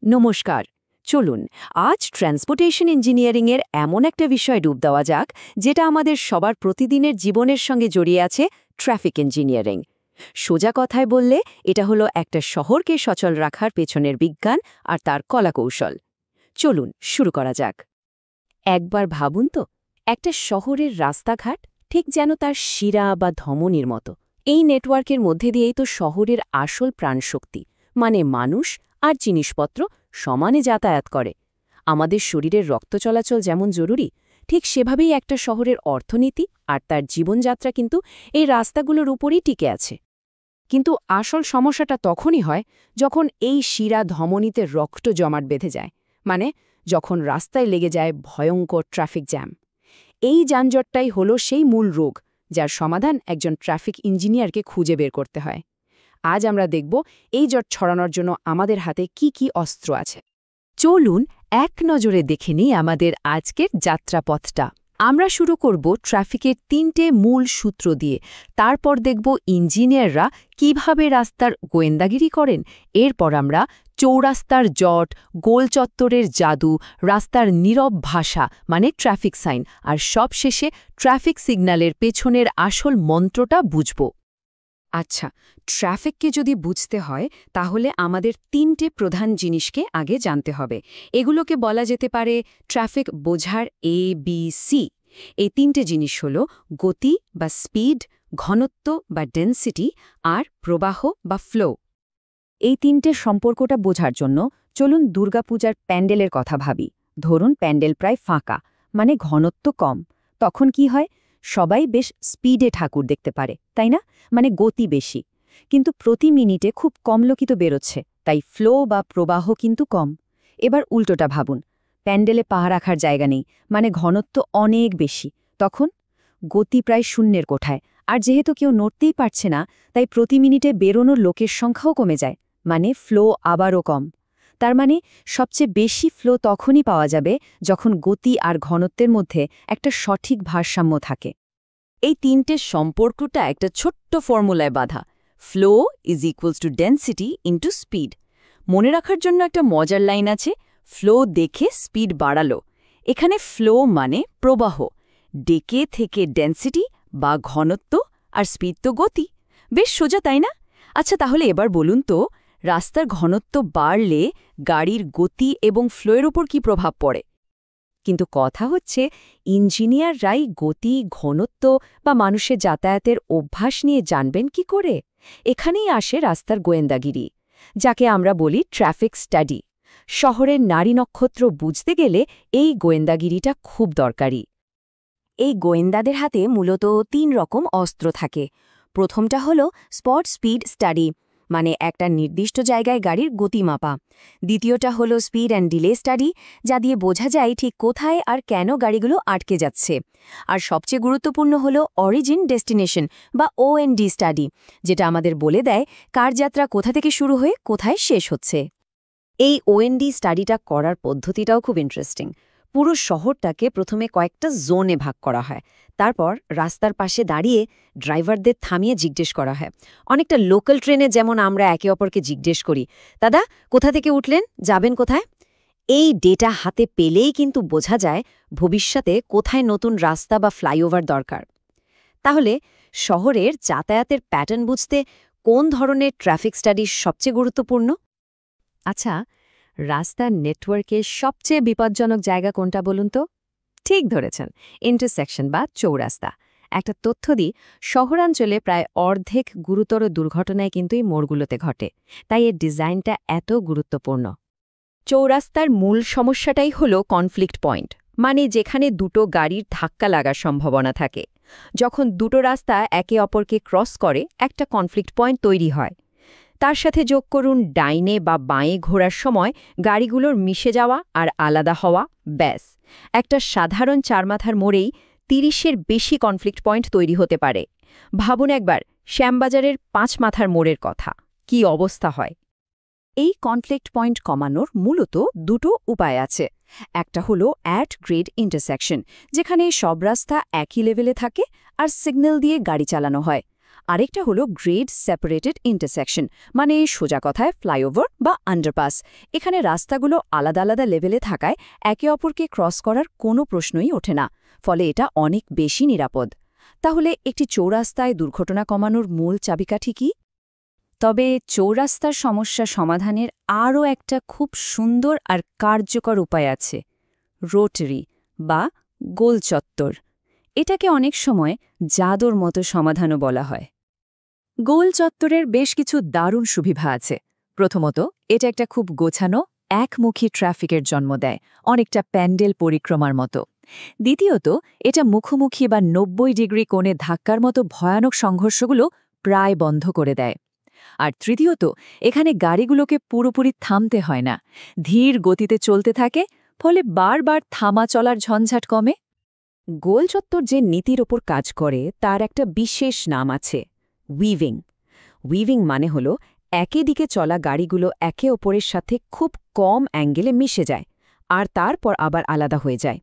নমস্কার। চলুন আজ ট্রান্সপোর্টেশন ইঞ্জিনিয়ারিংয়ের এমন একটা বিষয় ডুব দেওয়া যাক যেটা আমাদের সবার প্রতিদিনের জীবনের সঙ্গে জড়িয়ে আছে, ট্রাফিক ইঞ্জিনিয়ারিং। সোজা কথায় বললে এটা হলো একটা শহরকে সচল রাখার পেছনের বিজ্ঞান আর তার কলাকৌশল। চলুন শুরু করা যাক। একবার ভাবুন তো, একটা শহরের রাস্তাঘাট ঠিক যেন তার শিরা বা ধমনির মতো। এই নেটওয়ার্কের মধ্যে দিয়েই তো শহরের আসল প্রাণশক্তি, মানে মানুষ আর জিনিসপত্র সমানে যাতায়াত করে। আমাদের শরীরের রক্ত চলাচল যেমন জরুরি, ঠিক সেভাবেই একটা শহরের অর্থনীতি আর তার জীবনযাত্রা কিন্তু এই রাস্তাগুলোর উপরই টিকে আছে। কিন্তু আসল সমস্যাটা তখনই হয় যখন এই শিরা ধমনীতে রক্ত জমাট বেঁধে যায়, মানে যখন রাস্তায় লেগে যায় ভয়ঙ্কর ট্রাফিক জ্যাম। এই যানজটটাই হলো সেই মূল রোগ, যার সমাধান একজন ট্রাফিক ইঞ্জিনিয়ারকে খুঁজে বের করতে হয়। আজ আমরা দেখব এই জট ছড়ানোর জন্য আমাদের হাতে কি কি অস্ত্র আছে। চলুন এক নজরে দেখে নিই আমাদের আজকের যাত্রাপথটা। আমরা শুরু করব ট্রাফিকের ৩টে মূল সূত্র দিয়ে, তারপর দেখব ইঞ্জিনিয়াররা কিভাবে রাস্তার গোয়েন্দাগিরি করেন। এরপর আমরা চৌরাস্তার জট, গোল চত্বরের জাদু, রাস্তার নীরব ভাষা মানে ট্রাফিক সাইন, আর সবশেষে ট্রাফিক সিগন্যালের পেছনের আসল মন্ত্রটা বুঝব। আচ্ছা, ট্রাফিককে যদি বুঝতে হয় তাহলে আমাদের ৩টে প্রধান জিনিসকে আগে জানতে হবে। এগুলোকে বলা যেতে পারে ট্রাফিক বোঝার ABC। এই ৩টে জিনিস হল গতি বা স্পিড, ঘনত্ব বা ডেন্সিটি, আর প্রবাহ বা ফ্লো। এই ৩টে সম্পর্কটা বোঝার জন্য চলুন দুর্গাপূজার প্যান্ডেলের কথা ভাবি। ধরুন প্যান্ডেল প্রায় ফাঁকা, মানে ঘনত্ব কম। তখন কি হয়? সবাই বেশ স্পিডে ঠাকুর দেখতে পারে, তাই না? মানে গতি বেশি, কিন্তু প্রতি মিনিটে খুব কম লোকই তো বেরোচ্ছে, তাই ফ্লো বা প্রবাহ কিন্তু কম। এবার উল্টোটা ভাবুন, প্যান্ডেলে পা রাখার জায়গা নেই, মানে ঘনত্ব অনেক বেশি। তখন গতি প্রায় শূন্যের কোঠায়, আর যেহেতু কেউ নড়তেই পারছে না, তাই প্রতি মিনিটে বেরোনোর লোকের সংখ্যাও কমে যায়, মানে ফ্লো আবারও কম। তার মানে সবচেয়ে বেশি ফ্লো তখনই পাওয়া যাবে যখন গতি আর ঘনত্বের মধ্যে একটা সঠিক ভারসাম্য থাকে। এই ৩টে সম্পর্কটা একটা ছোট্ট ফর্মুলায় বাঁধা, flow is equals to density into speed. মনে রাখার জন্য একটা মজার লাইন আছে, ফ্লো দেখে স্পিড বাড়ালো। এখানে ফ্লো মানে প্রবাহ, ডেকে থেকে ডেন্সিটি বা ঘনত্ব, আর স্পিড তো গতি। বেশ সোজা, তাই না? আচ্ছা, তাহলে এবার বলুন তো, রাস্তার ঘনত্ব বাড়লে গাড়ির গতি এবং ফ্লোয়ের ওপর কি প্রভাব পড়ে? কিন্তু কথা হচ্ছে, ইঞ্জিনিয়াররাই গতি, ঘনত্ব বা মানুষের যাতায়াতের অভ্যাস নিয়ে জানবেন কি করে? এখানেই আসে রাস্তার গোয়েন্দাগিরি, যাকে আমরা বলি ট্রাফিক স্টাডি। শহরের নারী নক্ষত্র বুঝতে গেলে এই গোয়েন্দাগিরিটা খুব দরকারি। এই গোয়েন্দাদের হাতে মূলত ৩ রকম অস্ত্র থাকে। প্রথমটা হলো স্পট স্পিড স্টাডি, মানে একটা নির্দিষ্ট জায়গায় গাড়ির গতি মাপা। দ্বিতীয়টা হলো স্পিড অ্যান্ড ডিলে স্টাডি, যা দিয়ে বোঝা যায় ঠিক কোথায় আর কেন গাড়িগুলো আটকে যাচ্ছে। আর সবচেয়ে গুরুত্বপূর্ণ হলো অরিজিন ডেস্টিনেশন বা OND স্টাডি, যেটা আমাদের বলে দেয় কার যাত্রা কোথা থেকে শুরু হয়ে কোথায় শেষ হচ্ছে। এই OND স্টাডিটা করার পদ্ধতিটাও খুব ইন্টারেস্টিং। পুরো শহরটাকে প্রথমে কয়েকটা জোনে ভাগ করা হয়, তারপর রাস্তার পাশে দাঁড়িয়ে ড্রাইভারদের থামিয়ে জিজ্ঞেস করা হয়, অনেকটা লোকাল ট্রেনে যেমন আমরা একে অপরকে জিজ্ঞেস করি, দাদা কোথা থেকে উঠলেন, যাবেন কোথায়? এই ডেটা হাতে পেলেই কিন্তু বোঝা যায় ভবিষ্যতে কোথায় নতুন রাস্তা বা ফ্লাইওভার দরকার। তাহলে শহরের যাতায়াতের প্যাটার্ন বুঝতে কোন ধরনের ট্রাফিক স্টাডি সবচেয়ে গুরুত্বপূর্ণ? আচ্ছা, রাস্তার নেটওয়ার্কের সবচেয়ে বিপজ্জনক জায়গা কোনটা বলুন তো? ঠিক ধরেছেন, ইন্টারসেকশন বা চৌরাস্তা। একটা তথ্য দিই, শহরাঞ্চলে প্রায় অর্ধেক গুরুতর দুর্ঘটনায় কিন্তু এই মোড়গুলোতে ঘটে, তাই এর ডিজাইনটা এত গুরুত্বপূর্ণ। চৌরাস্তার মূল সমস্যাটাই হলো কনফ্লিক্ট পয়েন্ট, মানে যেখানে দুটো গাড়ির ধাক্কা লাগার সম্ভাবনা থাকে। যখন দুটো রাস্তা একে অপরকে ক্রস করে একটা কনফ্লিক্ট পয়েন্ট তৈরি হয়। তার সাথে যোগ করুন ডাইনে বা বাঁয়ে ঘোরার সময় গাড়িগুলোর মিশে যাওয়া আর আলাদা হওয়া, ব্যাস একটা সাধারণ চারমাথার মোড়েই ৩০-এর বেশি কনফ্লিক্ট পয়েন্ট তৈরি হতে পারে। ভাবুন একবার শ্যামবাজারের ৫ মাথার মোড়ের কথা, কি অবস্থা হয়। এই কনফ্লিক্ট পয়েন্ট কমানোর মূলত দুটো উপায় আছে। একটা হলো অ্যাট গ্রেড ইন্টারসেকশন, যেখানে সব রাস্তা একই লেভেলে থাকে আর সিগন্যাল দিয়ে গাড়ি চালানো হয়। আরেকটা হলো গ্রেড সেপারেটেড ইন্টারসেকশন, মানে সোজা কথায় ফ্লাইওভার বা আন্ডারপাস। এখানে রাস্তাগুলো আলাদা আলাদা লেভেলে থাকায় একে অপরকে ক্রস করার কোনো প্রশ্নই ওঠে না, ফলে এটা অনেক বেশি নিরাপদ। তাহলে একটি চৌরাস্তায় দুর্ঘটনা কমানোর মূল চাবিকাঠি কি? তবে চৌরাস্তার সমস্যা সমাধানের আরও একটা খুব সুন্দর আর কার্যকর উপায় আছে, রোটারি বা গোল চত্বর। এটাকে অনেক সময় জাদুর মতো সমাধানও বলা হয়। গোল চত্বরের বেশ কিছু দারুণ সুবিধা আছে। প্রথমত, এটা একটা খুব গোছানো একমুখী ট্রাফিকের জন্ম দেয়, অনেকটা প্যান্ডেল পরিক্রমার মতো। দ্বিতীয়ত, এটা মুখোমুখি বা ৯০ ডিগ্রি কোণে ধাক্কার মতো ভয়ানক সংঘর্ষগুলো প্রায় বন্ধ করে দেয়। আর তৃতীয়ত, এখানে গাড়িগুলোকে পুরোপুরি থামতে হয় না, ধীর গতিতে চলতে থাকে, ফলে বারবার থামা চলার ঝঞ্ঝাট কমে। গোল চত্বর যে নীতির ওপর কাজ করে তার একটা বিশেষ নাম আছে, উইভিং। উইভিং মানে হল একই দিকে চলা গাড়িগুলো একে অপরের সাথে খুব কম অ্যাঙ্গেলে মিশে যায় আর তারপর আবার আলাদা হয়ে যায়।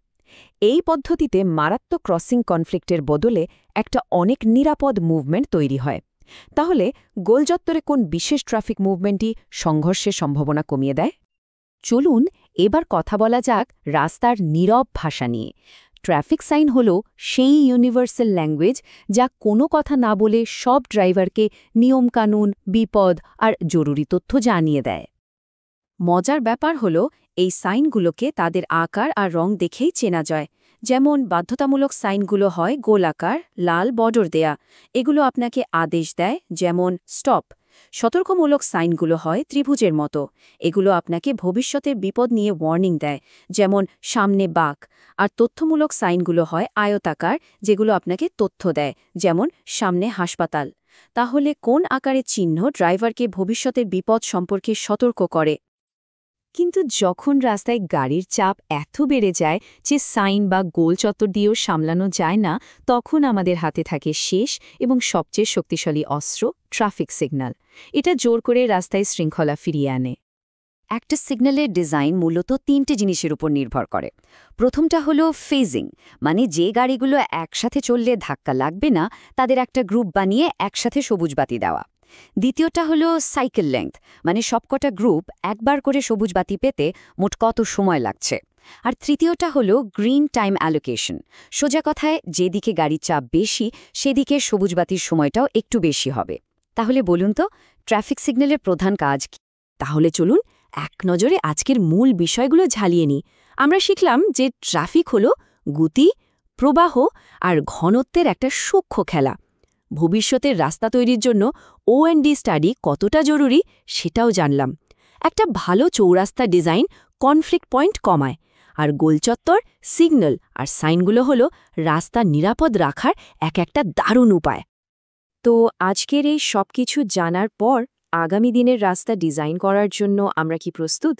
এই পদ্ধতিতে মারাত্মক ক্রসিং কনফ্লিক্টের বদলে একটা অনেক নিরাপদ মুভমেন্ট তৈরি হয়। তাহলে গোল চত্বরে কোন বিশেষ ট্রাফিক মুভমেন্টই সংঘর্ষের সম্ভাবনা কমিয়ে দেয়? চলুন এবার কথা বলা যাক রাস্তার নীরব ভাষা নিয়ে। ট্রাফিক সাইন হল সেই ইউনিভার্সাল ল্যাঙ্গুয়েজ যা কোনো কথা না বলে সব ড্রাইভারকে নিয়মকানুন, বিপদ আর জরুরি তথ্য জানিয়ে দেয়। মজার ব্যাপার হল এই সাইনগুলোকে তাদের আকার আর রং দেখেই চেনা যায়। যেমন বাধ্যতামূলক সাইনগুলো হয় গোলাকার, লাল বর্ডার দেয়া, এগুলো আপনাকে আদেশ দেয়, যেমন স্টপ। সতর্কমূলক সাইনগুলো হয় ত্রিভুজের মতো, এগুলো আপনাকে ভবিষ্যতের বিপদ নিয়ে ওয়ার্নিং দেয়, যেমন সামনে বাঁক। আর তথ্যমূলক সাইনগুলো হয় আয়তাকার, যেগুলো আপনাকে তথ্য দেয়, যেমন সামনে হাসপাতাল। তাহলে কোন আকারের চিহ্ন ড্রাইভারকে ভবিষ্যতের বিপদ সম্পর্কে সতর্ক করে? কিন্তু যখন রাস্তায় গাড়ির চাপ এত বেড়ে যায় যে সাইন বা গোল চত্বর দিয়েও সামলানো যায় না, তখন আমাদের হাতে থাকে শেষ এবং সবচেয়ে শক্তিশালী অস্ত্র, ট্রাফিক সিগন্যাল। এটা জোর করে রাস্তায় শৃঙ্খলা ফিরিয়ে আনে। একটা সিগন্যালের ডিজাইন মূলত ৩টে জিনিসের উপর নির্ভর করে। প্রথমটা হলো ফেজিং, মানে যে গাড়িগুলো একসাথে চললে ধাক্কা লাগবে না তাদের একটা গ্রুপ বানিয়ে একসাথে সবুজ বাতি দেওয়া। দ্বিতীয়টা হলো সাইকেল লেংথ, মানে সবকটা গ্রুপ একবার করে সবুজ বাতি পেতে মোট কত সময় লাগছে। আর তৃতীয়টা হলো গ্রিন টাইম অ্যালোকেশন, সোজা কথায় যেদিকে গাড়ির চাপ বেশি সেদিকে সবুজ বাতির সময়টাও একটু বেশি হবে। তাহলে বলুন তো, ট্রাফিক সিগন্যালের প্রধান কাজ কি? তাহলে চলুন এক নজরে আজকের মূল বিষয়গুলো ঝালিয়ে নিই। আমরা শিখলাম যে ট্রাফিক হলো গতি, প্রবাহ আর ঘনত্বের একটা সূক্ষ্ম খেলা। ভবিষ্যতের রাস্তা তৈরির জন্য O&D স্টাডি কতটা জরুরি সেটাও জানলাম। একটা ভালো চৌরাস্তা ডিজাইন কনফ্লিক্ট পয়েন্ট কমায়, আর গোলচত্বর, সিগন্যাল আর সাইনগুলো হলো রাস্তা নিরাপদ রাখার একটা দারুণ উপায়। তো আজকের এই সব কিছু জানার পর আগামী দিনের রাস্তা ডিজাইন করার জন্য আমরা কি প্রস্তুত?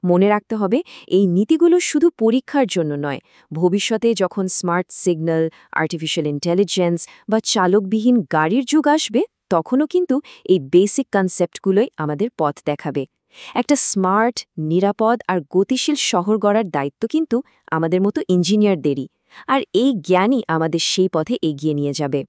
মনে রাখতে হবে, এই নীতিগুলো শুধু পরীক্ষার জন্য নয়, ভবিষ্যতে যখন স্মার্ট সিগন্যাল, আর্টিফিশিয়াল ইন্টেলিজেন্স বা চালকবিহীন গাড়ির যুগ আসবে, তখনও কিন্তু এই বেসিক কনসেপ্টগুলোই আমাদের পথ দেখাবে। একটা স্মার্ট, নিরাপদ আর গতিশীল শহর গড়ার দায়িত্ব কিন্তু আমাদের মতো ইঞ্জিনিয়ারদেরই, আর এই জ্ঞানই আমাদের সেই পথে এগিয়ে নিয়ে যাবে।